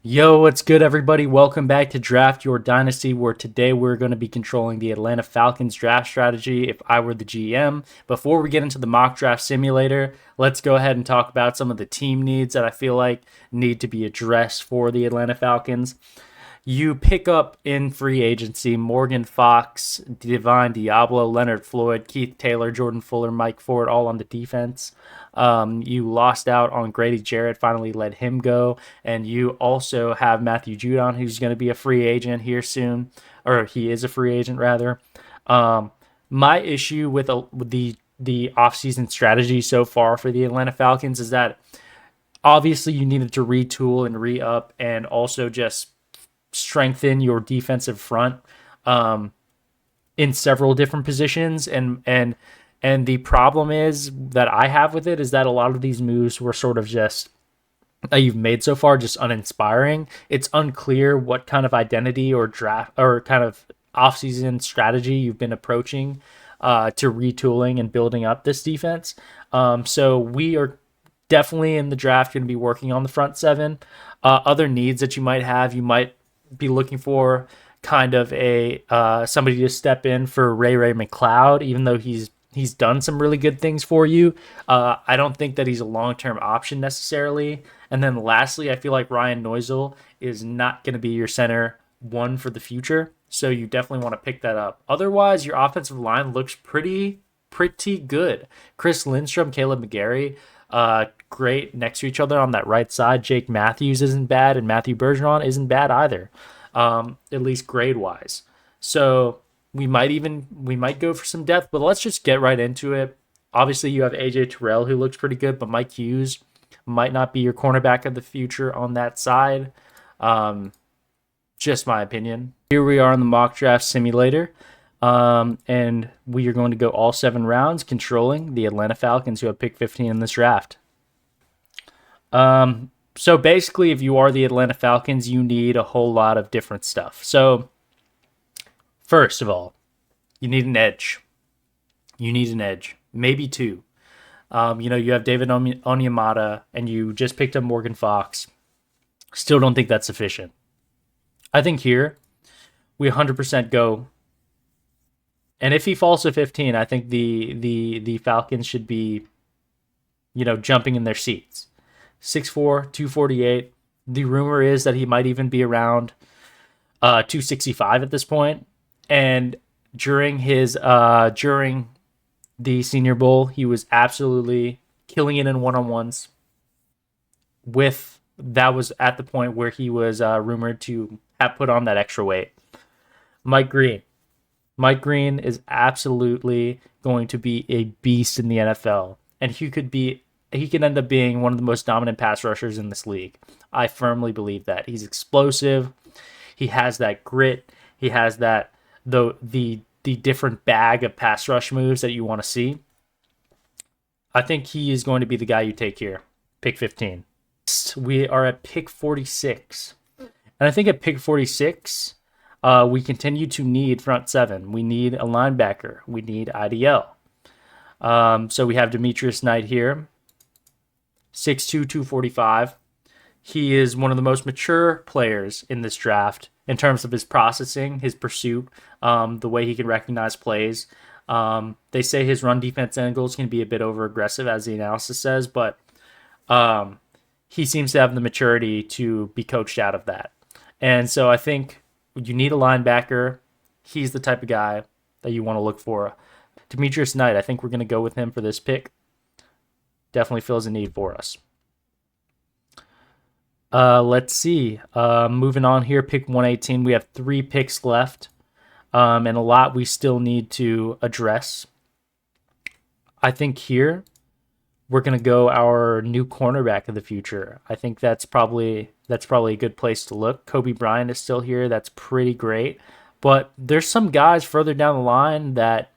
Yo, what's good, everybody? Welcome back to Draft Your Dynasty, where today we're going to be controlling the Atlanta Falcons draft strategy if I were the GM. Before we get into the mock draft simulator, let's go ahead and talk about some of the team needs that I feel like need to be addressed for the Atlanta Falcons. You pick up in free agency Morgan Fox, Divine Diablo, Leonard Floyd, Keith Taylor, Jordan Fuller, Mike Ford, all on the defense. You lost out on Grady Jarrett, finally let him go. And you also have Matthew Judon, who's going to be a free agent here soon, or he is a free agent rather. My issue with the offseason strategy so far for the Atlanta Falcons is that obviously you needed to retool and re-up and also just strengthen your defensive front in several different positions. And the problem is that I have with it is that a lot of these moves were sort of just that you've made so far just uninspiring. It's unclear what kind of identity or draft or kind of offseason strategy you've been approaching to retooling and building up this defense. So we are definitely in the draft going to be working on the front seven. Other needs that you might be looking for kind of a somebody to step in for Ray McLeod, even though he's done some really good things for you. I don't think that he's a long-term option necessarily. And then lastly, I feel like Ryan Neusel is not going to be your center one for the future. So you definitely want to pick that up. Otherwise, your offensive line looks pretty good. Chris Lindstrom, Caleb McGarry, great next to each other on that right side. Jake Matthews isn't bad, and Matthew Bergeron isn't bad either, at least grade-wise. So we might go for some depth, but let's just get right into it. Obviously, you have AJ Terrell, who looks pretty good, but Mike Hughes might not be your cornerback of the future on that side. Just my opinion. Here we are in the mock draft simulator, and we are going to go all 7 rounds, controlling the Atlanta Falcons, who have pick 15 in this draft. So basically, if you are the Atlanta Falcons, you need a whole lot of different stuff. So first of all, you need an edge. Maybe 2. You have David Onyemata, and you just picked up Morgan Fox. Still don't think that's sufficient. I think here we 100% go. And if he falls to 15, I think the Falcons should be, jumping in their seats. 6'4", 248. The rumor is that he might even be around 265 at this point. And during the Senior Bowl, he was absolutely killing it in one-on-ones. That was at the point where he was rumored to have put on that extra weight. Mike Green is absolutely going to be a beast in the NFL, and he could end up being one of the most dominant pass rushers in this league. I firmly believe that. He's explosive. He has that grit. He has that the different bag of pass rush moves that you want to see. I think he is going to be the guy you take here. Pick 15. We are at pick 46. And I think at pick 46, we continue to need front 7. We need a linebacker. We need IDL. So we have Demetrius Knight here. 6'2", 245. He is one of the most mature players in this draft in terms of his processing, his pursuit, the way he can recognize plays. They say his run defense angles can be a bit over-aggressive, as the analysis says, but he seems to have the maturity to be coached out of that. And so I think you need a linebacker. He's the type of guy that you want to look for. Demetrius Knight, I think we're going to go with him for this pick. Definitely fills a need for us. Let's see. Moving on here, pick 118. We have 3 picks left, and a lot we still need to address. I think here we're going to go our new cornerback of the future. I think that's probably a good place to look. Kobe Bryant is still here. That's pretty great. But there's some guys further down the line that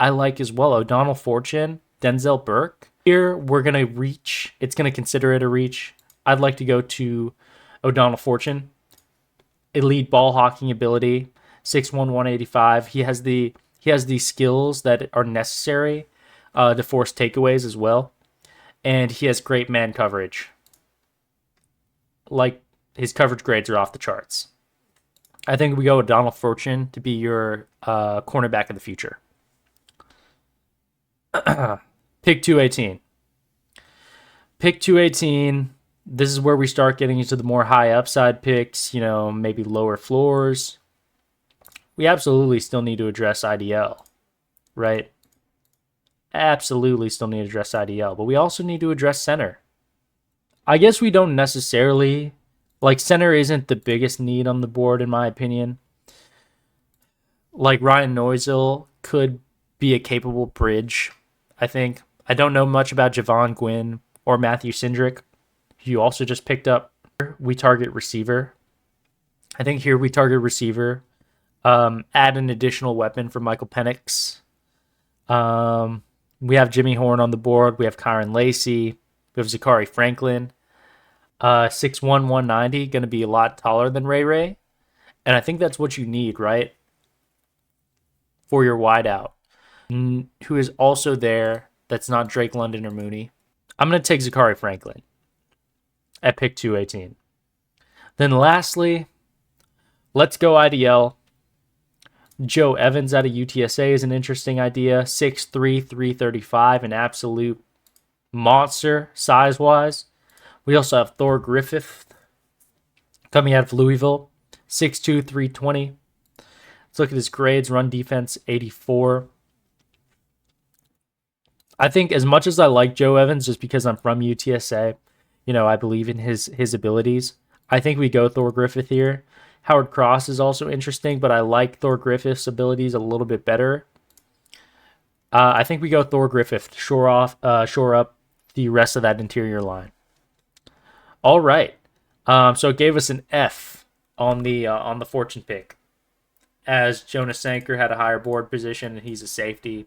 I like as well. O'Donnell Fortune, Denzel Burke. Here we're going to reach. It's going to consider it a reach. I'd like to go to O'Donnell Fortune. Elite ball hawking ability, 6'1", 185. He has the skills that are necessary to force takeaways as well. And he has great man coverage. Like his coverage grades are off the charts. I think we go with Donald Fortune to be your cornerback of the future. Pick 218. Pick 218. This is where we start getting into the more high upside picks, maybe lower floors. We absolutely still need to address IDL, right? Absolutely still need to address IDL, but we also need to address center. I guess we don't necessarily, center isn't the biggest need on the board, in my opinion. Ryan Noisel could be a capable bridge, I think. I don't know much about Javon Gwynn or Matthew Cindric. You also just picked up. We target receiver. I think here we target receiver. Add an additional weapon for Michael Penix. We have Jimmy Horn on the board. We have Kyron Lacey. We have Zachary Franklin. 6'1", 190, going to be a lot taller than Ray Ray. And I think that's what you need, right? For your wideout. Who is also there that's not Drake London or Mooney. I'm going to take Zachary Franklin at pick 218. Then lastly, let's go IDL. Joe Evans out of UTSA is an interesting idea. 6'3", 335, an absolute monster size-wise. We also have Thor Griffith coming out of Louisville. 6'2", 320. Let's look at his grades. Run defense, 84. I think as much as I like Joe Evans, just because I'm from UTSA, I believe in his abilities. I think we go Thor Griffith here. Howard Cross is also interesting, but I like Thor Griffith's abilities a little bit better. I think we go Thor Griffith, shore up the rest of that interior line. All right. So it gave us an F on the fortune pick, as Jonas Sanker had a higher board position and he's a safety.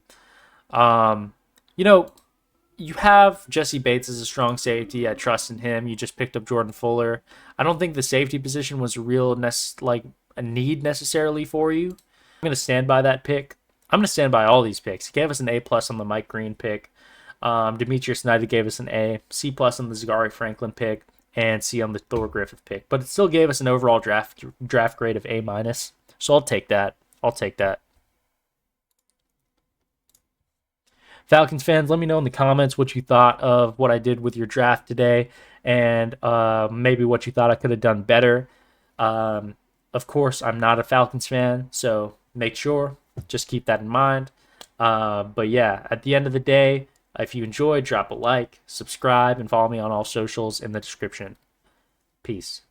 You have Jesse Bates as a strong safety. I trust in him. You just picked up Jordan Fuller. I don't think the safety position was a need necessarily for you. I'm going to stand by that pick. I'm going to stand by all these picks. He gave us an A+ on the Mike Green pick. Demetrius Snyder gave us an A, C+ on the Zachary Franklin pick, and C on the Thor Griffith pick. But it still gave us an overall draft grade of A-. So I'll take that. Falcons fans, let me know in the comments what you thought of what I did with your draft today, and maybe what you thought I could have done better. Of course, I'm not a Falcons fan, so make sure, just keep that in mind. But yeah, at the end of the day, if you enjoyed, drop a like, subscribe, and follow me on all socials in the description. Peace.